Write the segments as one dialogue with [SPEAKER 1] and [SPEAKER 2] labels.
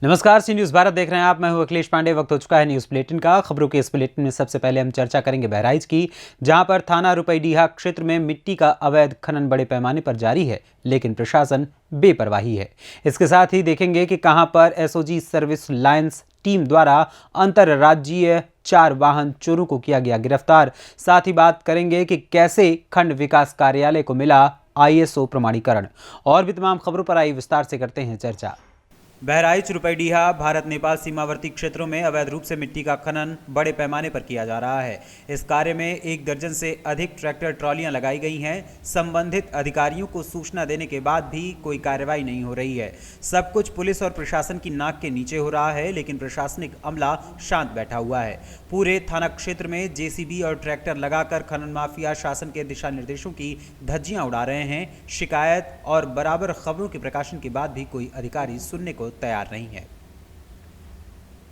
[SPEAKER 1] नमस्कार, सी न्यूज़ भारत देख रहे हैं आप। मैं हूं अखिलेश पांडे। वक्त हो चुका है न्यूज़ बुलेटिन का। खबरों के इस बुलेटिन में सबसे पहले हम चर्चा करेंगे बहराइच की, जहां पर थाना रुपईडीहा क्षेत्र में मिट्टी का अवैध खनन बड़े पैमाने पर जारी है, लेकिन प्रशासन बेपरवाही है। इसके साथ ही देखेंगे कि कहां पर एसओजी सर्विस लाइन्स टीम द्वारा अंतरराज्यीय 4 वाहन चोरों को किया गया गिरफ्तार। साथ ही बात करेंगे कि कैसे खंड विकास कार्यालय को मिला ISO प्रमाणीकरण। और भी तमाम खबरों पर आई विस्तार से करते हैं चर्चा। बहराइच रुपईडीहा भारत नेपाल सीमावर्ती क्षेत्रों में अवैध रूप से मिट्टी का खनन बड़े पैमाने पर किया जा रहा है। इस कार्य में 1 दर्जन से अधिक ट्रैक्टर ट्रॉलियां लगाई गई हैं। संबंधित अधिकारियों को सूचना देने के बाद भी कोई कार्रवाई नहीं हो रही है। सब कुछ पुलिस और प्रशासन की नाक के नीचे हो रहा है, लेकिन प्रशासनिक अमला शांत बैठा हुआ है। पूरे थाना क्षेत्र में JCB और ट्रैक्टर लगाकर खनन माफिया शासन के दिशा निर्देशों की धज्जियां उड़ा रहे हैं। शिकायत और बराबर खबरों के प्रकाशन के बाद भी कोई अधिकारी सुनने को तैयार नहीं है।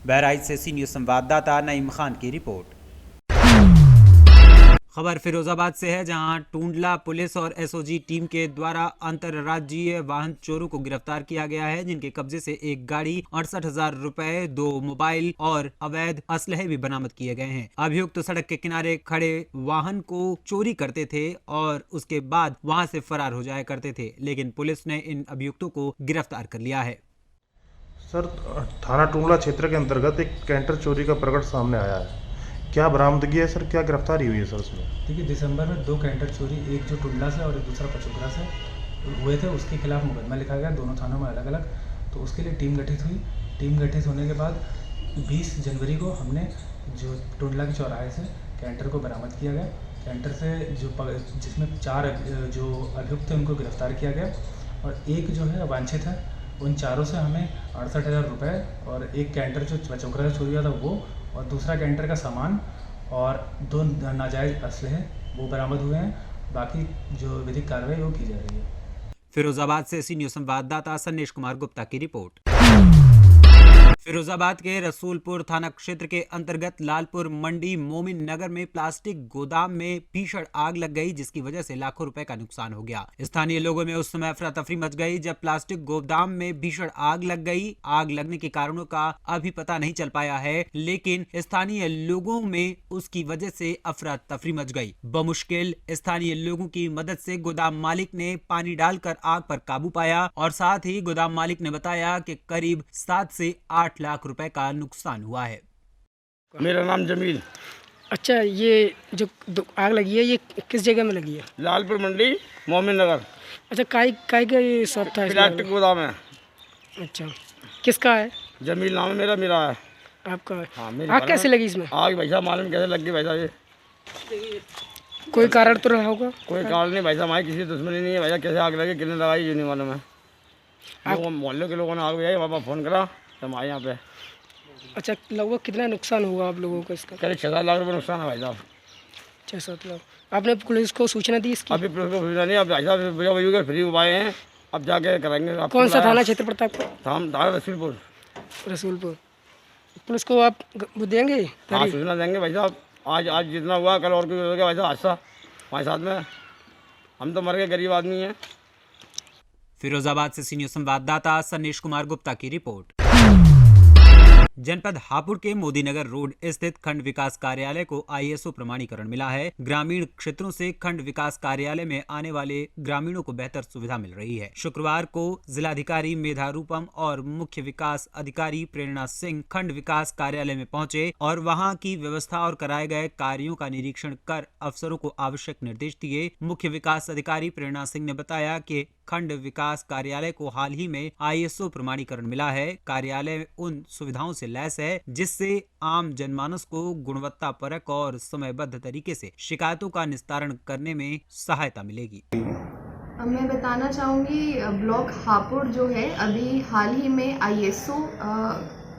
[SPEAKER 1] बहराइच से सी न्यूज़ संवाददाता नईम खान की रिपोर्ट। खबर फिरोजाबाद से है, जहां टूंडला पुलिस और एसओजी टीम के द्वारा अंतरराज्यीय वाहन चोरों को गिरफ्तार किया गया है, जिनके कब्जे से एक गाड़ी, 68,000 रुपए, 2 मोबाइल और अवैध असलहे भी बरामद किए गए हैं। अभियुक्त सड़क के किनारे खड़े वाहन को चोरी करते थे और उसके बाद वहां से फरार हो जाया करते थे, लेकिन पुलिस ने इन अभियुक्तों को गिरफ्तार कर लिया है।
[SPEAKER 2] सर, थाना टूंडला क्षेत्र के अंतर्गत एक कैंटर चोरी का प्रकट सामने आया है। क्या बरामदगी है सर? क्या गिरफ्तारी हुई है सर उसमें?
[SPEAKER 3] देखिए, दिसंबर में 2 कैंटर चोरी, एक जो टुंडला से और एक दूसरा पचोकरा से हुए थे, उसके खिलाफ मुकदमा लिखा गया दोनों थानों में अलग अलग। तो उसके लिए टीम गठित हुई। टीम गठित होने के बाद 20 जनवरी को हमने जो टुंडला के चौराहे से कैंटर को बरामद किया गया। कैंटर से जिसमें 4 जो अभियुक्त थे उनको गिरफ्तार किया गया, और एक जो है अवांछित है। उन चारों से हमें 68,000 रुपये और एक कैंटर जो पचोकरा से चोरी हुआ था वो, और दूसरा कैंटर का सामान और 2 नाजायज़ असलहे वो बरामद हुए हैं। बाकी जो विधिक कार्रवाई वो की जा रही है।
[SPEAKER 1] फिरोजाबाद से सी न्यूज़ संवाददाता सन्नेश कुमार गुप्ता की रिपोर्ट। फिरोजाबाद के रसूलपुर थाना क्षेत्र के अंतर्गत लालपुर मंडी मोमिन नगर में प्लास्टिक गोदाम में भीषण आग लग गई, जिसकी वजह से लाखों रुपए का नुकसान हो गया। स्थानीय लोगों में उस समय अफरा तफरी मच गई जब प्लास्टिक गोदाम में भीषण आग लग गई। आग लगने के कारणों का अभी पता नहीं चल पाया है, लेकिन स्थानीय लोगों में उसकी वजह से अफरा तफरी मच गई। बमुश्किल स्थानीय लोगों की मदद से गोदाम मालिक ने पानी डालकर आग पर काबू पाया, और साथ ही गोदाम मालिक ने बताया कि करीब 7 से 8 लाख रुपए का नुकसान हुआ है।
[SPEAKER 4] मेरा नाम जमील।
[SPEAKER 5] अच्छा, ये जो आग लगी है ये किस जगह में लगी है?
[SPEAKER 4] लालपुर मंडी मोमिन नगर।
[SPEAKER 5] अच्छा, काय का ये शॉप था?
[SPEAKER 4] प्लास्टिक गोदाम है।
[SPEAKER 5] अच्छा, किसका है?
[SPEAKER 4] जमील नाम है मेरा है।
[SPEAKER 5] आपका है?
[SPEAKER 4] हाँ, मेरी
[SPEAKER 5] आग कैसे लगी इसमें?
[SPEAKER 4] आग भाई साहब मालूम कैसे लग गई भाई साहब? ये
[SPEAKER 5] कोई कारण तो रहा होगा?
[SPEAKER 4] कोई कारण नहीं भाई साहब, हमारी किसी दुश्मनी नहीं है भाई साहब। कैसे आग लगी, कितने लगाई ये नहीं मालूम है। मोहल्ले के लोगों ने आग लगाई, वहाँ फ़ोन करा तो हम आए यहाँ पे।
[SPEAKER 5] अच्छा, लगभग कितना नुकसान हुआ आप लोगों को इसका?
[SPEAKER 4] करीब 6-7 लाख रुपये नुकसान है भाई साहब।
[SPEAKER 5] 6-7 लाख। आपने पुलिस को सूचना दी इसकी?
[SPEAKER 4] अभी पुलिस को सूचना नहीं, अब भाई साहब भैया फ्री हुए हैं, अब जाके कराएंगे।
[SPEAKER 5] कौन सा थाना क्षेत्र पड़ता है आपको?
[SPEAKER 4] थाना रसूलपुर।
[SPEAKER 5] रसूलपुर। पुलिस को आप वो देंगे?
[SPEAKER 4] हाँ, सूचना देंगे भाई साहब। आज जितना हुआ कल और कोई हो गया भाई साहब हादसा हमारे साथ में। हम तो मर गए, गरीब आदमी हैं।
[SPEAKER 1] फिरोजाबाद से सी न्यूज़ संवाददाता सन्नेश कुमार गुप्ता की रिपोर्ट। जनपद हापुड़ के मोदीनगर रोड स्थित खंड विकास कार्यालय को ISO प्रमाणीकरण मिला है। ग्रामीण क्षेत्रों से खंड विकास कार्यालय में आने वाले ग्रामीणों को बेहतर सुविधा मिल रही है। शुक्रवार को जिलाधिकारी मेधा रूपम और मुख्य विकास अधिकारी प्रेरणा सिंह खंड विकास कार्यालय में पहुंचे और वहां की व्यवस्था और कराए गए कार्यों का निरीक्षण कर अफसरों को आवश्यक निर्देश दिए। मुख्य विकास अधिकारी प्रेरणा सिंह ने बताया कि खंड विकास कार्यालय को हाल ही में ISO प्रमाणीकरण मिला है। कार्यालय उन सुविधाओं से लैस है जिससे आम जनमानस को गुणवत्तापरक और समयबद्ध तरीके से शिकायतों का निस्तारण करने में सहायता मिलेगी।
[SPEAKER 6] मैं बताना चाहूँगी, ब्लॉक हापुड़ जो है अभी हाल ही में ISO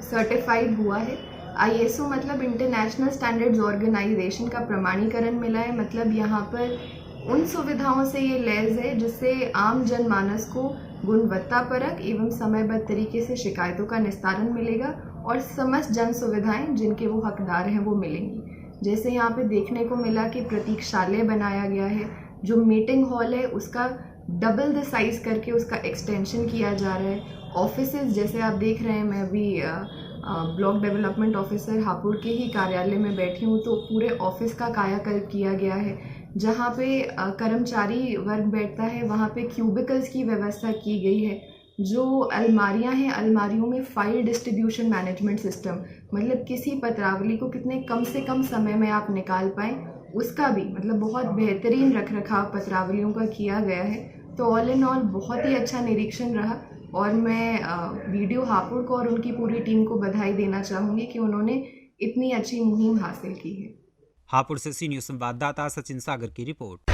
[SPEAKER 6] सर्टिफाइड हुआ है। ISO मतलब इंटरनेशनल स्टैंडर्ड्स ऑर्गेनाइजेशन का प्रमाणीकरण मिला है। मतलब यहाँ पर उन सुविधाओं से ये लैस है जिससे आम जनमानस को गुणवत्तापरक एवं समयबद्ध तरीके से शिकायतों का निस्तारण मिलेगा और समस्त जन सुविधाएं जिनके वो हकदार हैं वो मिलेंगी। जैसे यहाँ पे देखने को मिला कि प्रतीक्षालय बनाया गया है, जो मीटिंग हॉल है उसका डबल द साइज़ करके उसका एक्सटेंशन किया जा रहा है। ऑफिसेज जैसे आप देख रहे हैं, मैं अभी ब्लॉक डेवलपमेंट ऑफिसर हापुड़ के ही कार्यालय में बैठी हूँ, तो पूरे ऑफिस का कायाकल्प किया गया है। जहाँ पे कर्मचारी वर्ग बैठता है वहाँ पे क्यूबिकल्स की व्यवस्था की गई है। जो अलमारियाँ हैं, अलमारियों में फाइल डिस्ट्रीब्यूशन मैनेजमेंट सिस्टम, मतलब किसी पत्रावली को कितने कम से कम समय में आप निकाल पाएँ, उसका भी मतलब बहुत बेहतरीन रख रखाव पत्रावलियों का किया गया है। तो ऑल इन ऑल बहुत ही अच्छा निरीक्षण रहा और मैं वीडियो हापुड़ को और उनकी पूरी टीम को बधाई देना चाहूँगी कि उन्होंने इतनी अच्छी मुहिम हासिल की है।
[SPEAKER 1] हापुड़ से सी न्यूज़ संवाददाता सचिन सागर की रिपोर्ट।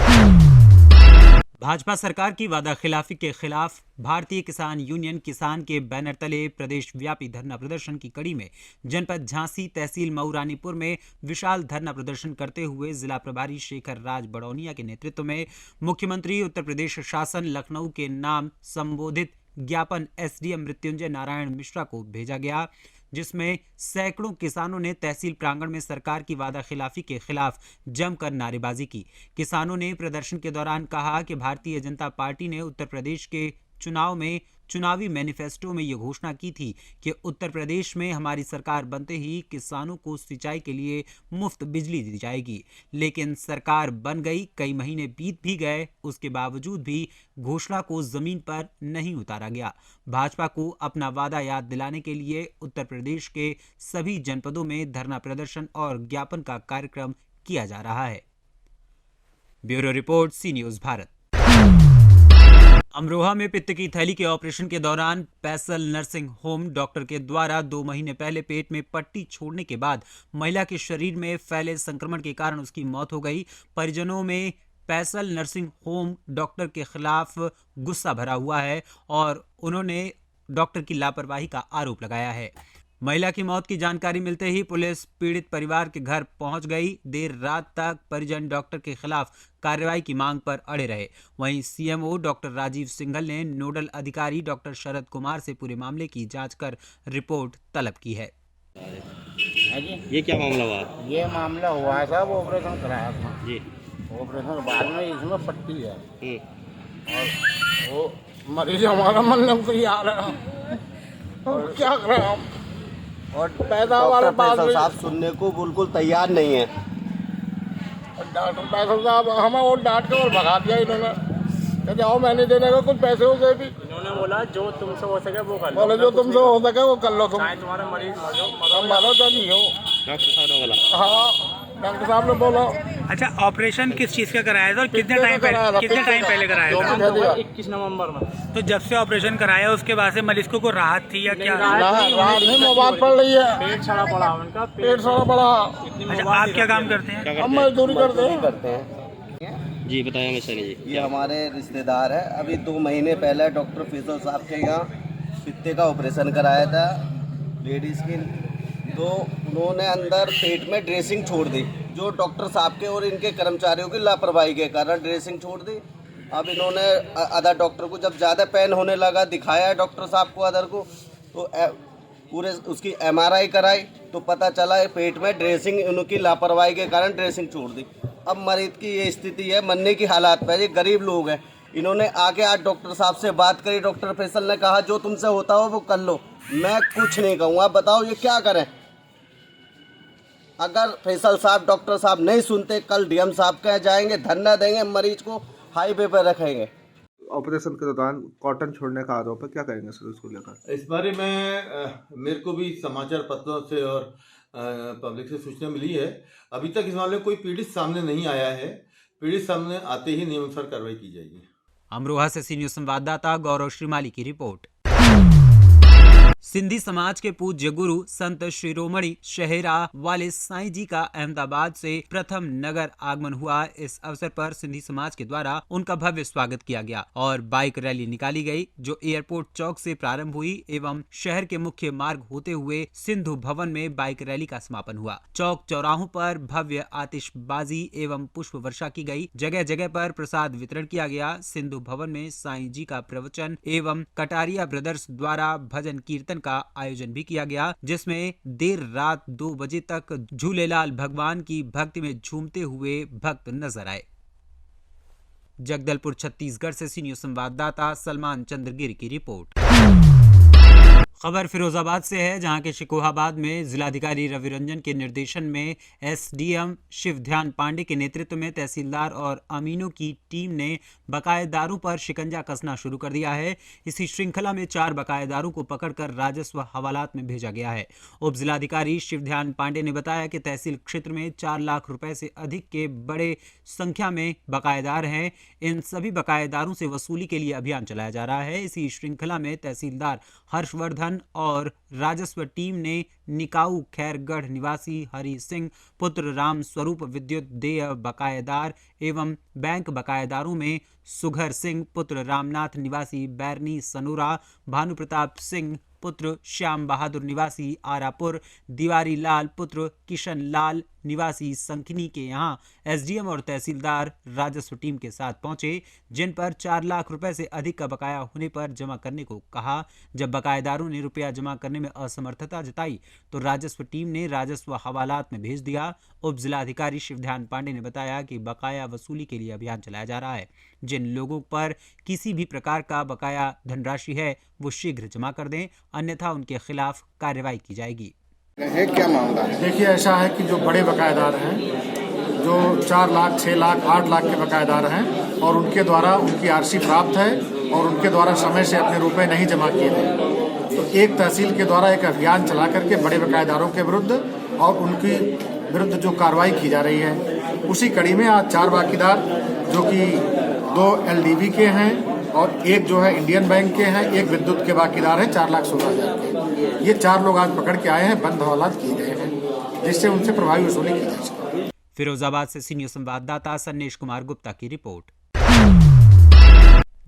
[SPEAKER 1] भाजपा सरकार की वादा खिलाफी के खिलाफ भारतीय किसान यूनियन किसान के बैनर तले प्रदेश व्यापी धरना प्रदर्शन की कड़ी में जनपद झांसी तहसील मऊ रानीपुर में विशाल धरना प्रदर्शन करते हुए जिला प्रभारी शेखर राज बड़ौनिया के नेतृत्व में मुख्यमंत्री उत्तर प्रदेश शासन लखनऊ के नाम संबोधित ज्ञापन एसडीएम मृत्युंजय नारायण मिश्रा को भेजा गया, जिसमें सैकड़ों किसानों ने तहसील प्रांगण में सरकार की वादा खिलाफी के खिलाफ जमकर नारेबाजी की। किसानों ने प्रदर्शन के दौरान कहा कि भारतीय जनता पार्टी ने उत्तर प्रदेश के चुनाव में चुनावी मैनिफेस्टो में ये घोषणा की थी कि उत्तर प्रदेश में हमारी सरकार बनते ही किसानों को सिंचाई के लिए मुफ्त बिजली दी जाएगी, लेकिन सरकार बन गई, कई महीने बीत भी गए, उसके बावजूद भी घोषणा को जमीन पर नहीं उतारा गया। भाजपा को अपना वादा याद दिलाने के लिए उत्तर प्रदेश के सभी जनपदों में धरना प्रदर्शन और ज्ञापन का कार्यक्रम किया जा रहा है। ब्यूरो रिपोर्ट, सी न्यूज़ भारत। अमरोहा में पित्त की थैली के ऑपरेशन के दौरान पैसल नर्सिंग होम डॉक्टर के द्वारा 2 महीने पहले पेट में पट्टी छोड़ने के बाद महिला के शरीर में फैले संक्रमण के कारण उसकी मौत हो गई। परिजनों में पैसल नर्सिंग होम डॉक्टर के खिलाफ गुस्सा भरा हुआ है और उन्होंने डॉक्टर की लापरवाही का आरोप लगाया है। महिला की मौत की जानकारी मिलते ही पुलिस पीड़ित परिवार के घर पहुंच गई। देर रात तक परिजन डॉक्टर के खिलाफ कार्रवाई की मांग पर अड़े रहे। वहीं सीएमओ डॉक्टर राजीव सिंघल ने नोडल अधिकारी डॉक्टर शरद कुमार से पूरे मामले की जांच कर रिपोर्ट तलब की है।
[SPEAKER 7] ये क्या मामला हुआ?
[SPEAKER 4] ये मामला हुआ है साहब, ऑपरेशन कराया था
[SPEAKER 7] जी।
[SPEAKER 4] ऑपरेशन के बाद में इसमें पट्टी है और वो मरीज हमारा मन तैयार है और क्या करें हम, और पैदा वाले पास
[SPEAKER 7] साहब सुनने को बिल्कुल तैयार नहीं है।
[SPEAKER 4] डॉक्टर फैसल साहब हमें वो डांट के और भगा दिया इन्होंने, कहते जाओ मैं नहीं देने का कुछ पैसे हो गए भी।
[SPEAKER 3] इन्होंने बोला जो तुमसे हो सके वो कर लो,
[SPEAKER 4] बोले जो तुमसे हो सके वो कर लो, तुम
[SPEAKER 3] चाहे तुम्हारा मरीज
[SPEAKER 4] मरो तो नहीं हो।
[SPEAKER 7] डॉक्टर साहब ने बोला।
[SPEAKER 4] हाँ डॉक्टर साहब ने बोला।
[SPEAKER 3] अच्छा, ऑपरेशन किस चीज़ का कराया था और कितने टाइम पहले कराया था? 21 नवंबर में। तो जब से ऑपरेशन कराया उसके बाद से मरीजों को राहत थी या क्या?
[SPEAKER 4] राहत नहीं, मोबाइल पड़ रही है,
[SPEAKER 3] पेट सड़ा पड़ा उनका,
[SPEAKER 4] पेट सड़ा पड़ा।
[SPEAKER 3] अच्छा, आप क्या काम करते हैं?
[SPEAKER 4] हम मजदूरी करते हैं।
[SPEAKER 7] जी बताया हमें सनी जी।
[SPEAKER 8] ये हमारे रिश्तेदार है। अभी 2 महीने पहले डॉक्टर फैसल साहब के यहाँ पित्ते का ऑपरेशन कराया था लेडीज़ की, तो उन्होंने अंदर पेट में ड्रेसिंग छोड़ दी, जो डॉक्टर साहब के और इनके कर्मचारियों की लापरवाही के कारण ड्रेसिंग छोड़ दी। अब इन्होंने अदर डॉक्टर को जब ज़्यादा पेन होने लगा, दिखाया डॉक्टर साहब को अदर को, तो पूरे उसकी MRI कराई तो पता चला पेट में ड्रेसिंग उनकी लापरवाही के कारण ड्रेसिंग छोड़ दी। अब मरीज की ये स्थिति है, मरने की हालात पे, ये गरीब लोग हैं। इन्होंने आके आज डॉक्टर साहब से बात करी, डॉक्टर फैसल ने कहा जो तुमसे होता हो वो कर लो, मैं कुछ नहीं कहूँगा। बताओ ये क्या करें? अगर फैसल साहब डॉक्टर साहब नहीं सुनते, कल DM साहब के जाएंगे, धरना देंगे, मरीज को हाईवे पर रखेंगे।
[SPEAKER 2] ऑपरेशन के दौरान कॉटन छोड़ने का आरोप है, क्या करेंगे सर उसको लेकर?
[SPEAKER 9] इस बारे में मेरे को भी समाचार पत्रों से और पब्लिक से सूचना मिली है। अभी तक इस मामले में कोई पीड़ित सामने नहीं आया है। पीड़ित सामने आते ही नियमानुसार कार्रवाई की जाएगी।
[SPEAKER 1] अमरोहा से सी न्यूज़ संवाददाता गौरव श्रीमाली की रिपोर्ट। सिंधी समाज के पूज्य गुरु संत शिरोमणि शहेरा वाले साईं जी का अहमदाबाद से प्रथम नगर आगमन हुआ। इस अवसर पर सिंधी समाज के द्वारा उनका भव्य स्वागत किया गया और बाइक रैली निकाली गई, जो एयरपोर्ट चौक से प्रारंभ हुई एवं शहर के मुख्य मार्ग होते हुए सिंधु भवन में बाइक रैली का समापन हुआ। चौक चौराहों पर भव्य आतिशबाजी एवं पुष्प वर्षा की गई। जगह जगह पर प्रसाद वितरण किया गया। सिंधु भवन में साईं जी का प्रवचन एवं कटारिया ब्रदर्स द्वारा भजन कीर्तन का आयोजन भी किया गया, जिसमें देर रात 2 बजे तक झूलेलाल भगवान की भक्ति में झूमते हुए भक्त नजर आए। जगदलपुर छत्तीसगढ़ से सी न्यूज संवाददाता सलमान चंद्रगिरी की रिपोर्ट। खबर फिरोजाबाद से है, जहां के शिकोहाबाद में जिलाधिकारी रवि रंजन के निर्देशन में एसडीएम शिव ध्यान पांडे के नेतृत्व में तहसीलदार और अमीनों की टीम ने बकायेदारों पर शिकंजा कसना शुरू कर दिया है। इसी श्रृंखला में 4 बकायेदारों को पकड़कर राजस्व हवालात में भेजा गया है। उप जिलाधिकारी शिव ध्यान पांडे ने बताया कि तहसील क्षेत्र में 4 लाख रुपए से अधिक के बड़े संख्या में बकायेदार हैं। इन सभी बकायेदारों से वसूली के लिए अभियान चलाया जा रहा है। इसी श्रृंखला में तहसीलदार हर्षवर्धन और राजस्व टीम ने निकाऊ खैरगढ़ निवासी हरि सिंह पुत्र राम स्वरूप विद्युत देय बकायेदार एवं बैंक बकायेदारों में सुघर सिंह पुत्र रामनाथ निवासी बैरनी सनूरा, भानु प्रताप सिंह पुत्र श्याम बहादुर निवासी आरापुर, दिवारी लाल पुत्र किशन लाल निवासी संखनी के यहां एसडीएम और तहसीलदार राजस्व टीम के साथ पहुंचे, जिन पर 4 लाख रुपए से अधिक का बकाया होने पर जमा करने को कहा। जब बकायेदारों ने रुपया जमा करने में असमर्थता जताई तो राजस्व टीम ने राजस्व हवालात में भेज दिया। उप जिलाधिकारी शिवध्यान पांडे ने बताया कि बकाया वसूली के लिए अभियान चलाया जा रहा है। जिन लोगों पर किसी भी प्रकार का बकाया धनराशि है वो शीघ्र जमा कर दें, अन्यथा उनके खिलाफ कार्रवाई की जाएगी।
[SPEAKER 4] क्या मामला है?
[SPEAKER 10] देखिए, ऐसा है कि जो बड़े बकायेदार हैं, जो 4 लाख 6 लाख 8 लाख के बकायेदार हैं और उनके द्वारा उनकी आरसी प्राप्त है और उनके द्वारा समय से अपने रुपए नहीं जमा किए थे, तो एक तहसील के द्वारा एक अभियान चला करके बड़े बकायेदारों के विरुद्ध और उनकी विरुद्ध जो कार्रवाई की जा रही है, उसी कड़ी में आज 4 बाकीदार जो कि 2 एलडीबी के हैं और एक जो है इंडियन बैंक के हैं, एक विद्युत के बाकीदार हैं 4,16,000 के। ये 4 लोग आज पकड़ के आए हैं, बंद हवालात किए गए हैं, जिससे उनसे प्रभावी वसूली की जा सके।
[SPEAKER 1] फिरोजाबाद से सीनियर संवाददाता सन्नेश कुमार गुप्ता की रिपोर्ट।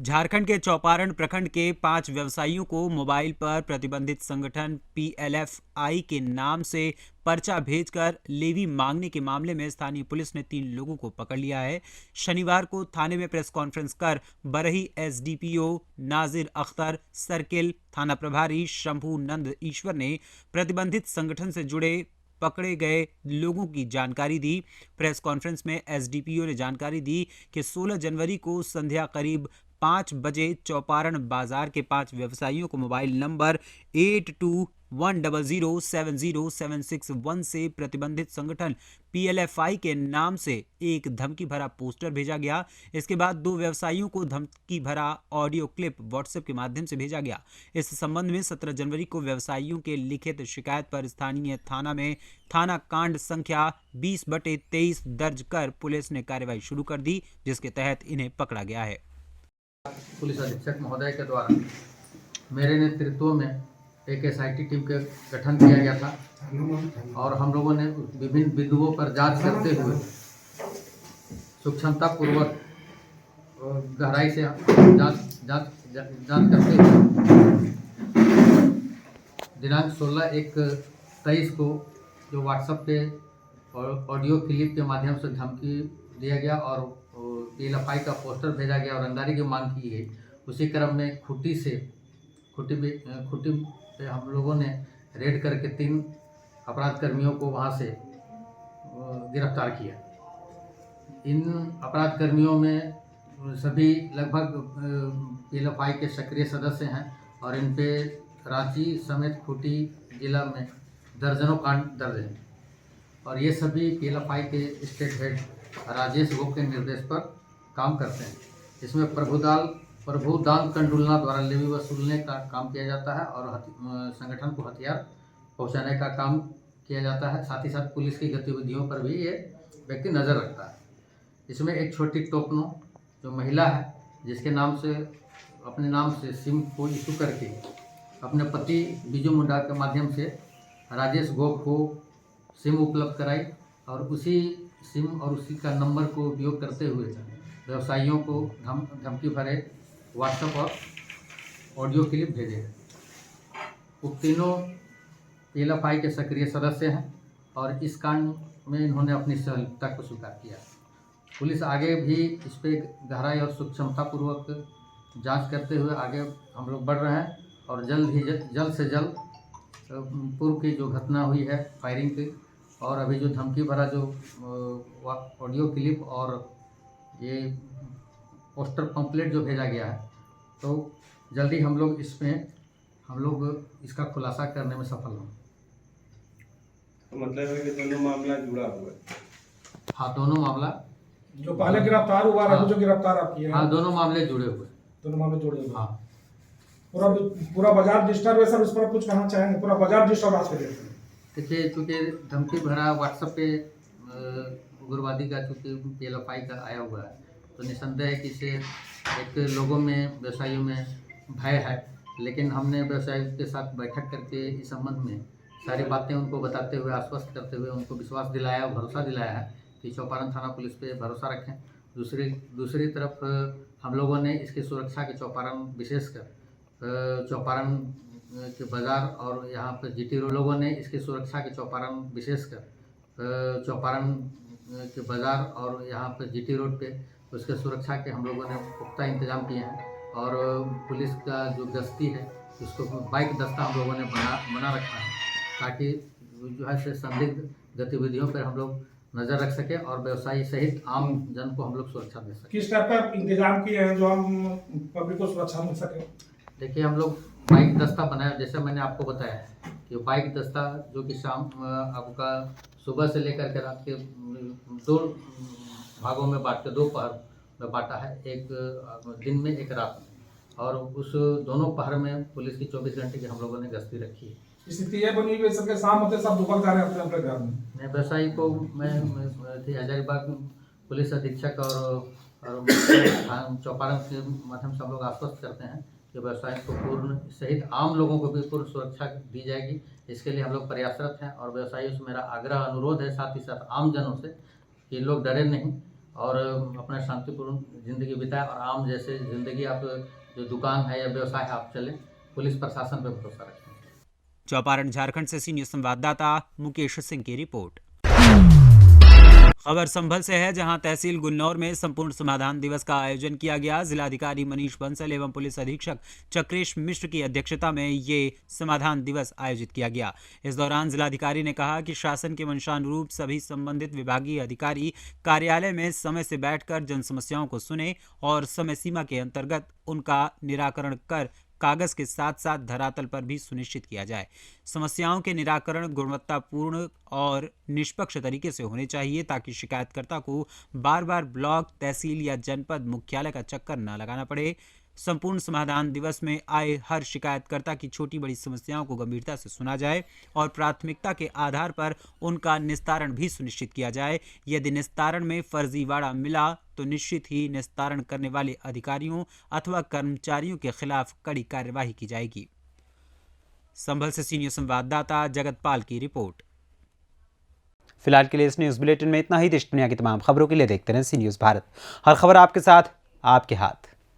[SPEAKER 1] झारखंड के चौपारण प्रखंड के 5 व्यवसायियों को मोबाइल पर प्रतिबंधित संगठन PLFI के नाम से पर्चा भेजकर लेवी मांगने के मामले में स्थानीय पुलिस ने 3 लोगों को पकड़ लिया है। शनिवार को थाने में प्रेस कॉन्फ्रेंस कर बरही SDPO नाजिर अख्तर, सर्किल थाना प्रभारी शंभू नंद ईश्वर ने प्रतिबंधित संगठन से जुड़े पकड़े गए लोगों की जानकारी दी। प्रेस कॉन्फ्रेंस में SDPO ने जानकारी दी कि 16 जनवरी को संध्या करीब 5 बजे चौपारण बाजार के 5 व्यवसायियों को मोबाइल नंबर 8210070761 से प्रतिबंधित संगठन PLFI के नाम से एक धमकी भरा पोस्टर भेजा गया। इसके बाद 2 व्यवसायियों को धमकी भरा ऑडियो क्लिप व्हाट्सएप के माध्यम से भेजा गया। इस संबंध में 17 जनवरी को व्यवसायियों के लिखित शिकायत पर स्थानीय थाना में थाना कांड संख्या 20/23 दर्ज कर पुलिस ने कार्रवाई शुरू कर दी, जिसके तहत इन्हें पकड़ा गया है।
[SPEAKER 11] पुलिस अधीक्षक महोदय के द्वारा मेरे नेतृत्व में एक SIT टीम का गठन किया गया था और हम लोगों ने विभिन्न बिंदुओं पर जांच करते हुए सूक्ष्मतापूर्वक गहराई से जांच करते हुए दिनांक 16/1/23 को जो व्हाट्सएप पे ऑडियो क्लिप के माध्यम से धमकी दिया गया और PLFI का पोस्टर भेजा गया और रंगदारी की मांग की गई। उसी क्रम में खुटी पे हम लोगों ने रेड करके 3 अपराध कर्मियों को वहां से गिरफ्तार किया। इन अपराध कर्मियों में सभी लगभग PLFI के सक्रिय सदस्य हैं और इन पे रांची समेत खूंटी जिला में दर्जनों कांड दर्ज हैं और ये सभी PLFI के स्टेट हेड राजेश गोप के निर्देश पर काम करते हैं। इसमें प्रभुदान कंडुलना द्वारा लेवी वसूलने का काम किया जाता है और संगठन को हथियार पहुंचाने का काम किया जाता है। साथ ही साथ पुलिस की गतिविधियों पर भी ये व्यक्ति नज़र रखता है। इसमें एक छोटी टोकनो जो महिला है, जिसके नाम से अपने नाम से सिम को इशू करके अपने पति बिजू मुंडा के माध्यम से राजेश गोप को सिम उपलब्ध कराई और उसी सिम और उसी का नंबर को उपयोग करते हुए व्यवसायियों को धमकी भरे व्हाट्सएप और ऑडियो क्लिप भेजे। उक्त तीनों PLFI के सक्रिय सदस्य हैं और इस कांड में इन्होंने अपनी सहभागिता को स्वीकार किया। पुलिस आगे भी इस पर गहराई और सूक्ष्मतापूर्वक जांच करते हुए आगे हम लोग बढ़ रहे हैं और जल्द से जल्द पूर्व की जो घटना हुई है फायरिंग की और अभी जो धमकी भरा जो ऑडियो क्लिप और ये पोस्टर पंपलेट जो भेजा गया है, तो जल्दी हम लोग इसका खुलासा करने में सफल हों।
[SPEAKER 12] तो मतलब है कि दोनों मामला जुड़ा हुआ है।
[SPEAKER 11] हाँ, दोनों मामला
[SPEAKER 10] जो पहले गिरफ्तार हुआ है, जो गिरफ्तार आप किए हैं,
[SPEAKER 11] हाँ, दोनों मामले जुड़े हुए।
[SPEAKER 10] दोनों मामले जुड़े हुए।
[SPEAKER 11] हाँ,
[SPEAKER 10] पूरा बाजार डिस्टर्ब है सर, उस पर कुछ कहना चाहेंगे? पूरा बाजार डिस्टर्ब आज के डेट में।
[SPEAKER 11] देखिए, चूँकि धमकी भरा व्हाट्सएप पे उग्रवादी का चूँकि PLFI का आया हुआ है, तो निसंदेह है कि इससे एक लोगों में, व्यवसायियों में भय है। लेकिन हमने व्यवसायियों के साथ बैठक करके इस संबंध में सारी बातें उनको बताते हुए, आश्वस्त करते हुए उनको विश्वास दिलाया, भरोसा दिलाया है कि चौपारण थाना पुलिस पे भरोसा रखें। दूसरी तरफ हम लोगों ने इसकी सुरक्षा के चौपारण, विशेषकर चौपारण के बाज़ार और यहाँ पर GT रोड, लोगों ने इसकी सुरक्षा के चौपारण, विशेषकर चौपारण के बाज़ार और यहाँ पर GT रोड पे उसके सुरक्षा के हम लोगों ने पुख्ता इंतजाम किए हैं। और पुलिस का जो गश्ती है उसको बाइक दस्ता हम लोगों ने बना रखा है, ताकि जो है से संदिग्ध गतिविधियों पर हम लोग नज़र रख सकें और व्यवसायी सहित आम जन को हम लोग सुरक्षा दे सकें।
[SPEAKER 10] किस टाइप का इंतजाम किए हैं जो हम पब्लिक को सुरक्षा मिल सके?
[SPEAKER 11] देखिए, हम लोग बाइक दस्ता बनाया, जैसे मैंने आपको बताया कि बाइक दस्ता जो कि शाम आपका सुबह से लेकर के रात के 2 भागों में बांट के 2 पहर में बांटा है, एक दिन में एक रात में, और उस दोनों पहर में पुलिस की 24 घंटे की हम लोगों ने गश्ती रखी है।
[SPEAKER 10] स्थिति ये बनी हुई सबके शाम होते सब दुबक जा रहे हैं अपने घर में।
[SPEAKER 11] मैं व्यवसायी को मैं हजारीबाग पुलिस अधीक्षक और चौपारण के माध्यम से हम लोग आश्वस्त करते हैं कि व्यवसायी को पूर्ण सहित आम लोगों को भी पूर्ण सुरक्षा दी जाएगी। इसके लिए हम लोग प्रयासरत हैं और व्यवसायियों से मेरा आग्रह, अनुरोध है, साथ ही साथ आम जनों से कि लोग डरे नहीं और अपना शांतिपूर्ण ज़िंदगी बिताएं और आम जैसे ज़िंदगी, आप जो दुकान है या व्यवसाय है आप चलें। पुलिस प्रशासन पर भरोसा रखें।
[SPEAKER 1] चौपारण झारखंड से सीनियर संवाददाता मुकेश सिंह की रिपोर्ट। खबर संभल से है, जहां तहसील गुन्नौर में संपूर्ण समाधान दिवस का आयोजन किया गया। जिलाधिकारी मनीष बंसल एवं पुलिस अधीक्षक चक्रेश मिश्र की अध्यक्षता में ये समाधान दिवस आयोजित किया गया। इस दौरान जिलाधिकारी ने कहा कि शासन के मंशानुरूप सभी संबंधित विभागीय अधिकारी कार्यालय में समय से बैठकर जन समस्याओं को सुने और समय सीमा के अंतर्गत उनका निराकरण कर कागज के साथ साथ धरातल पर भी सुनिश्चित किया जाए। समस्याओं के निराकरण गुणवत्तापूर्ण और निष्पक्ष तरीके से होने चाहिए, ताकि शिकायतकर्ता को बार बार ब्लॉक, तहसील या जनपद मुख्यालय का चक्कर न लगाना पड़े। संपूर्ण समाधान दिवस में आए हर शिकायतकर्ता की छोटी बड़ी समस्याओं को गंभीरता से सुना जाए और प्राथमिकता के आधार पर उनका निस्तारण भी सुनिश्चित किया जाए। यदि निस्तारण में फर्जीवाड़ा मिला तो निश्चित ही निस्तारण करने वाले अधिकारियों अथवा कर्मचारियों के खिलाफ कड़ी कार्यवाही की जाएगी। संभल से सीनियर संवाददाता जगतपाल की रिपोर्ट। फिलहाल के लिए इस न्यूज़ बुलेटिन में इतना ही। देश दुनिया की तमाम खबरों के लिए देखते रहें सी न्यूज़ भारत। हर खबर आपके साथ, आपके हाथ।